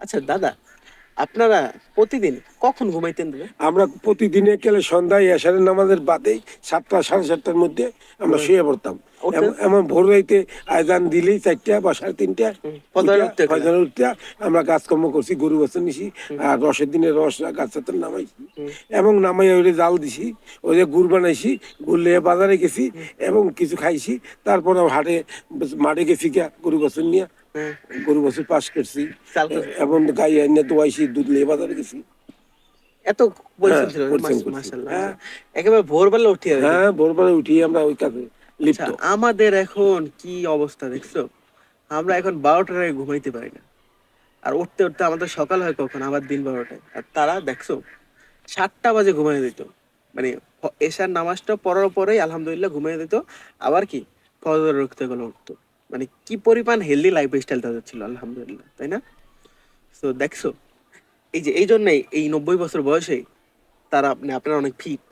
আচ্ছা দাদা, আপনারা প্রতিদিন কখন ঘুমাইতেন দাদা? আমরা প্রতিদিনে গেলে সন্ধ্যায় এশারের নামাজের বাদেই 7টা সাড়ে 7টার মধ্যে আমরা ঘুমাই শুয়ে পড়তাম। উঠতেন? এমন ভোর রাইতে আজান দিলেই 4টা বা সাড়ে 3টা ফজরে উঠা উঠতে গেলা? ফজরে উঠতে আমরা কাজকর্ম করছি, গরু বাছুর নিছি, হুম, আর রসের দিনে রস গাছ নামাইছি হুম, এবং নামাই ওই জাল দিছি, ওই যে গুড় বানাইছি, গুড় লিয়ে বাজারে গেছি হুম, এবং কিছু খাইছি। তারপর হাটে মাঠে গেছি গিয়া গরু বাছুর নিয়ে, হ্যাঁ, গরু বাছুর পাশ করছি চাল করছে। এবং গাই এনে দোয়াইছি, দুধ নিয়ে বাজারে গেছি। এত হ্যাঁ, পরিশ্রম ছিল? পরিশ্রম করছি। মাশাআল্লাহ, হ্যাঁ, একেবারে ভোরবেলা উঠিয়ে দিতেন? হ্যাঁ, ভোরবেলা উঠি আমরা ওই কাজে আচ্ছা, লিপ্ত। আমাদের এখন কি অবস্থা দেখছো? আমরা এখন 12টার আগে ঘুমাইতে পারি না। আর উঠতে উঠতে আমাদের সকাল হয় কখন, আবার দিন 12টায়। আর তারা দেখছো 7টা বাজে ঘুমাই দিত। মানে এশার নামাজটা পড়ার পরেই আলহামদুলিল্লাহ ঘুমিয়ে দিত। আবার কি ফজর উঠতে গেলে উঠতো। মানে কি পরিমাণ হেলদি লাইফ স্টাইল তাদের ছিল, আলহামদুলিল্লাহ, তাই না? তো দেখছো, এই যে এই জন্যই এই 90 বছর বয়সে তারা, মানে আপনারা অনেক ফিট।